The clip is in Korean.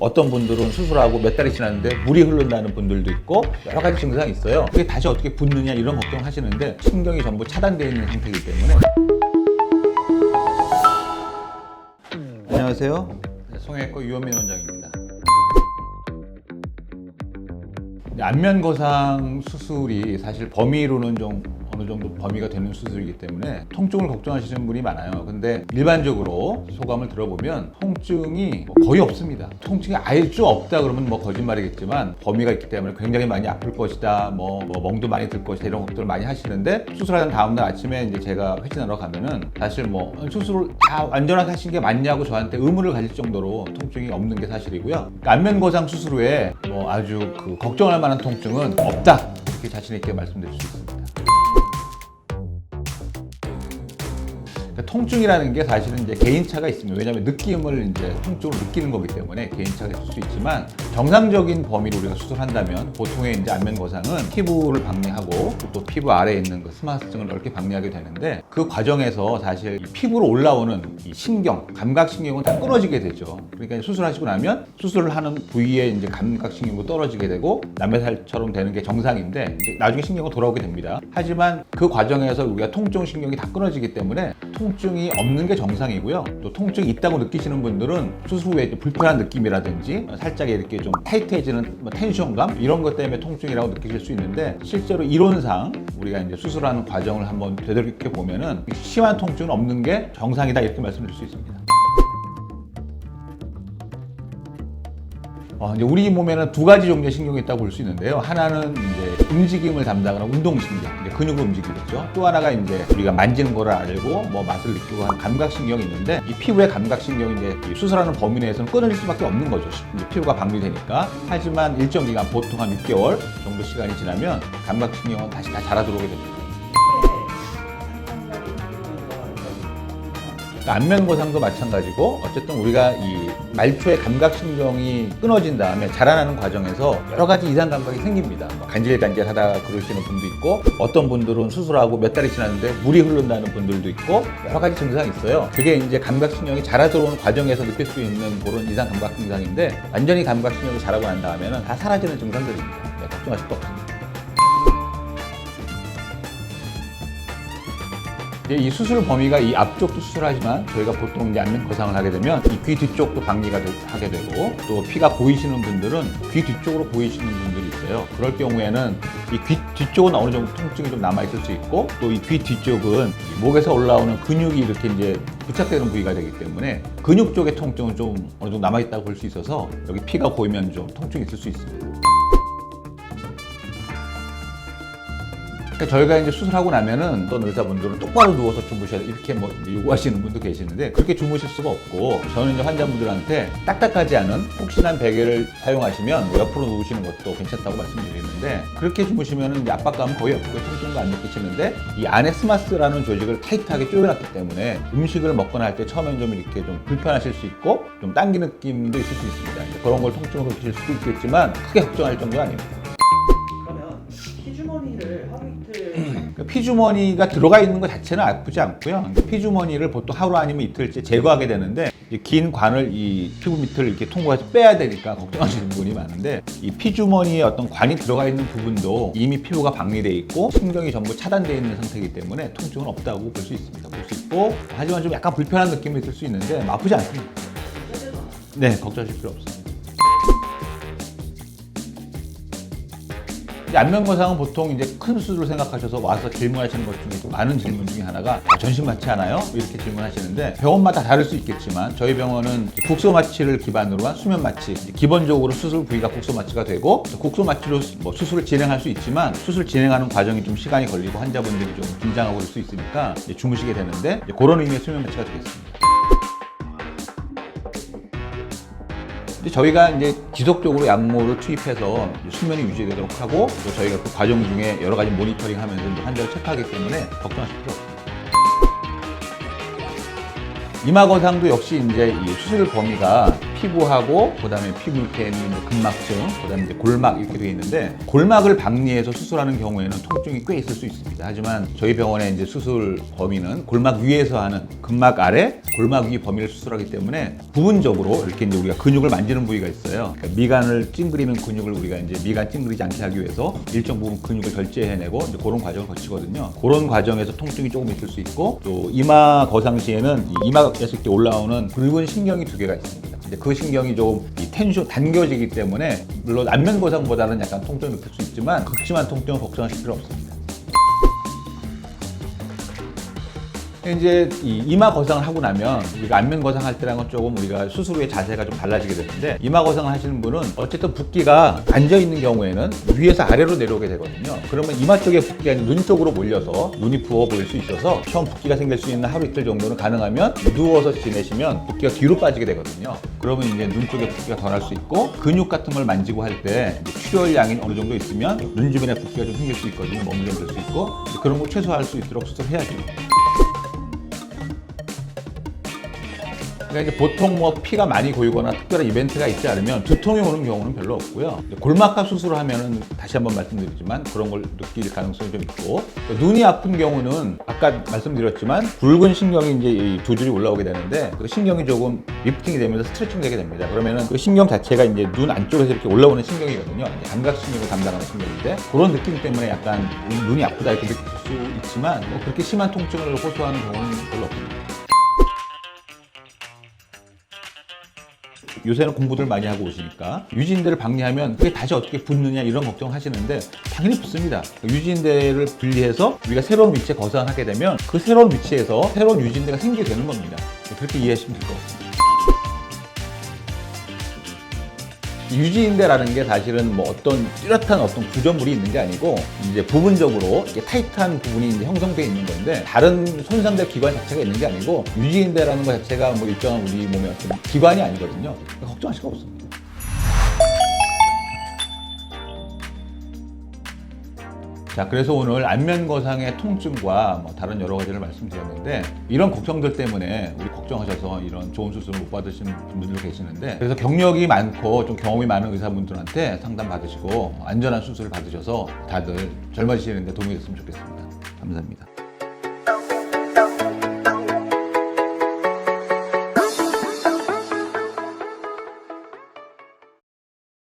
어떤 분들은 수술하고 몇 달이 지났는데 물이 흐른다는 분들도 있고 여러 가지 증상이 있어요. 그게 다시 어떻게 붓느냐 이런 걱정을 하시는데 신경이 전부 차단되어 있는 상태이기 때문에. 안녕하세요. 성형외과 유현민 원장입니다. 안면 거상 수술이 사실 범위로는 좀 어느 정도 범위가 되는 수술이기 때문에 통증을 걱정하시는 분이 많아요. 근데 일반적으로 소감을 들어보면 통증이 거의 없습니다. 통증이 아예 쭉 없다 그러면 거짓말이겠지만 범위가 있기 때문에 굉장히 많이 아플 것이다, 멍도 많이 들 것이다 이런 것들을 많이 하시는데, 수술하는 다음날 아침에 이제 제가 회진하러 가면은 사실 수술을 다 완전하게 하신 게 맞냐고 저한테 의문을 가질 정도로 통증이 없는 게 사실이고요. 그러니까 안면 거상 수술 후에 아주 걱정할 만한 통증은 없다, 이렇게 자신 있게 말씀드릴 수 있습니다. 통증이라는 게 사실은 이제 개인차가 있습니다. 왜냐하면 느낌을 이제 통증으로 느끼는 거기 때문에 개인차가 있을 수 있지만, 정상적인 범위로 우리가 수술한다면 보통의 이제 안면 거상은 피부를 박리하고 또 피부 아래에 있는 그 스마스층을 넓게 박리하게 되는데, 그 과정에서 사실 피부로 올라오는 이 신경, 감각신경은 다 끊어지게 되죠. 그러니까 수술하시고 나면 수술을 하는 부위에 이제 감각신경도 떨어지게 되고 남의 살처럼 되는 게 정상인데, 이제 나중에 신경은 돌아오게 됩니다. 하지만 그 과정에서 우리가 통증 신경이 다 끊어지기 때문에 통증이 없는 게 정상이고요. 또 통증이 있다고 느끼시는 분들은 수술 후에 불편한 느낌이라든지 살짝 이렇게 좀 타이트해지는 텐션감 이런 것 때문에 통증이라고 느끼실 수 있는데, 실제로 이론상 우리가 이제 수술하는 과정을 한번 되돌이켜 보면은 심한 통증은 없는 게 정상이다, 이렇게 말씀드릴 수 있습니다. 이제 우리 몸에는 두 가지 종류의 신경이 있다고 볼 수 있는데요. 하나는 이제 움직임을 담당하는 운동신경, 이제 근육을 움직이겠죠. 또 하나가 이제 우리가 만지는 거를 알고 맛을 느끼고 하는 감각신경이 있는데, 이 피부의 감각신경이 이제 수술하는 범위 내에서는 끊어질 수밖에 없는 거죠. 이제 피부가 박리되니까. 하지만 일정 기간, 보통 한 6개월 정도 시간이 지나면 감각신경은 다시 다 자라 들어오게 됩니다. 안면 거상도 마찬가지고, 어쨌든 우리가 이 말초의 감각신경이 끊어진 다음에 자라나는 과정에서 여러 가지 이상 감각이 생깁니다. 간질간질하다 그러시는 분도 있고, 어떤 분들은 수술하고 몇 달이 지났는데 물이 흐른다는 분들도 있고, 여러 가지 증상이 있어요. 그게 이제 감각신경이 자라 들어오는 과정에서 느낄 수 있는 그런 이상 감각 증상인데, 완전히 감각신경이 자라고 난 다음에는 다 사라지는 증상들입니다. 걱정하실 거 없습니다. 이 수술 범위가 이 앞쪽도 수술하지만, 저희가 보통 이제 안면 거상을 하게 되면 이 귀 뒤쪽도 박리가 하게 되고, 또 피가 보이시는 분들은 귀 뒤쪽으로 보이시는 분들이 있어요. 그럴 경우에는 이 귀 뒤쪽은 어느 정도 통증이 좀 남아 있을 수 있고, 또 이 귀 뒤쪽은 목에서 올라오는 근육이 이렇게 이제 부착되는 부위가 되기 때문에 근육 쪽의 통증은 좀 어느 정도 남아 있다고 볼 수 있어서, 여기 피가 보이면 좀 통증이 있을 수 있습니다. 저희가 이제 수술하고 나면은 어떤 의사분들은 똑바로 누워서 주무셔야 이렇게 요구하시는 분도 계시는데, 그렇게 주무실 수가 없고, 저는 이제 환자분들한테 딱딱하지 않은 푹신한 베개를 사용하시면 옆으로 누우시는 것도 괜찮다고 말씀드리는데, 그렇게 주무시면은 이제 압박감은 거의 없고 통증도 안 느끼시는데, 이 안에 스마스라는 조직을 타이트하게 조여놨기 때문에 음식을 먹거나 할 때 처음엔 좀 이렇게 좀 불편하실 수 있고 좀 당기는 느낌도 있을 수 있습니다. 그런 걸 통증으로 느끼실 수도 있겠지만 크게 걱정할 정도는 아닙니다. 피주머니를 하루 이틀 피주머니가 들어가 있는 것 자체는 아프지 않고요. 피주머니를 보통 하루 아니면 이틀째 제거하게 되는데, 긴 관을 이 피부 밑을 이렇게 통과해서 빼야 되니까 걱정하시는 분이 많은데, 이 피주머니에 어떤 관이 들어가 있는 부분도 이미 피부가 박리되어 있고 신경이 전부 차단되어 있는 상태이기 때문에 통증은 없다고 볼 수 있습니다. 볼 수 있고, 하지만 좀 약간 불편한 느낌이 있을 수 있는데 아프지 않습니다. 네, 걱정하실 필요 없습니다. 안면 거상은 보통 이제 큰 수술을 생각하셔서 와서 질문하시는 것 중에 많은 질문 중에 하나가 전신 마취 하나요? 이렇게 질문하시는데, 병원마다 다를 수 있겠지만 저희 병원은 국소 마취를 기반으로 한 수면 마취, 기본적으로 수술 부위가 국소 마취가 되고, 국소 마취로 수술을 진행할 수 있지만 수술 진행하는 과정이 좀 시간이 걸리고 환자분들이 좀 긴장하고 그럴 수 있으니까 주무시게 되는데, 그런 의미의 수면 마취가 되겠습니다. 저희가 이제 지속적으로 약물을 투입해서 수면이 유지되도록 하고, 또 저희가 그 과정 중에 여러 가지 모니터링 하면서 환자를 체크하기 때문에 걱정하실 필요 없습니다. 이마 거상도 역시 이제 이 수술 범위가 피부하고 그다음에 피부 밑에 있는 근막층, 그다음에 이제 골막 이렇게 되어 있는데 골막을 박리해서 수술하는 경우에는 통증이 꽤 있을 수 있습니다. 하지만 저희 병원의 이제 수술 범위는 골막 위에서 하는 근막 아래, 골막 위 범위를 수술하기 때문에 부분적으로 이렇게 이제 우리가 근육을 만지는 부위가 있어요. 그러니까 미간을 찡그리는 근육을 우리가 이제 미간 찡그리지 않게 하기 위해서 일정 부분 근육을 절제해내고 이제 그런 과정을 거치거든요. 그런 과정에서 통증이 조금 있을 수 있고 또 이마 거상 시에는 이 이마에서 이렇게 올라오는 붉은 신경이 두 개가 있습니다. 이제 그 신경이 조금 이 텐션 당겨지기 때문에 물론 안면 거상보다는 약간 통증을 느낄 수 있지만 극심한 통증은 걱정하실 필요 없습니다. 이제 이 이마 거상을 하고 나면 우리가 안면 거상 할 때랑은 조금 우리가 수술 후에 자세가 좀 달라지게 되는데 이마 거상을 하시는 분은 어쨌든 붓기가 앉아 있는 경우에는 위에서 아래로 내려오게 되거든요. 그러면 이마 쪽에 붓기가 눈 쪽으로 몰려서 눈이 부어 보일 수 있어서 처음 붓기가 생길 수 있는 하루 이틀 정도는 가능하면 누워서 지내시면 붓기가 뒤로 빠지게 되거든요. 그러면 이제 눈 쪽에 붓기가 덜 날 수 있고 근육 같은 걸 만지고 할 때 출혈량이 어느 정도 있으면 눈 주변에 붓기가 좀 생길 수 있거든요. 몸이 좀 될 수 있고 그런 거 최소화할 수 있도록 수술해야죠. 그러니까 이제 보통 뭐 피가 많이 고이거나 특별한 이벤트가 있지 않으면 두통이 오는 경우는 별로 없고요. 골막하 수술을 하면은 다시 한번 말씀드리지만 그런 걸 느낄 가능성이 좀 있고 눈이 아픈 경우는 아까 말씀드렸지만 붉은 신경이 이제 이 두 줄이 올라오게 되는데 그 신경이 조금 리프팅이 되면서 스트레칭 되게 됩니다. 그러면은 그 신경 자체가 이제 눈 안쪽에서 이렇게 올라오는 신경이거든요. 이제 감각신경을 담당하는 신경인데 그런 느낌 때문에 약간 눈이 아프다 이렇게 느낄 수 있지만 뭐 그렇게 심한 통증을 호소하는 경우는 별로 없습니다. 요새는 공부들 많이 하고 오시니까 유지인대를 박리하면 그게 다시 어떻게 붙느냐 이런 걱정을 하시는데 당연히 붙습니다. 유지인대를 분리해서 우리가 새로운 위치에 거상을 하게 되면 그 새로운 위치에서 새로운 유지인대가 생기게 되는 겁니다. 그렇게 이해하시면 될 것 같습니다. 유지인대라는 게 사실은 뭐 어떤 뚜렷한 어떤 구조물이 있는 게 아니고 이제 부분적으로 이렇게 타이트한 부분이 이제 형성되어 있는 건데 다른 손상될 기관 자체가 있는 게 아니고 유지인대라는 것 자체가 뭐 일정한 우리 몸의 어떤 기관이 아니거든요. 걱정하실 거 없습니다. 자, 그래서 오늘 안면 거상의 통증과 뭐 다른 여러 가지를 말씀드렸는데 이런 걱정들 때문에 우리 걱정하셔서 이런 좋은 수술을 못 받으시는 분들도 계시는데 그래서 경력이 많고 좀 경험이 많은 의사분들한테 상담 받으시고 안전한 수술을 받으셔서 다들 젊어지시는데 도움이 됐으면 좋겠습니다. 감사합니다.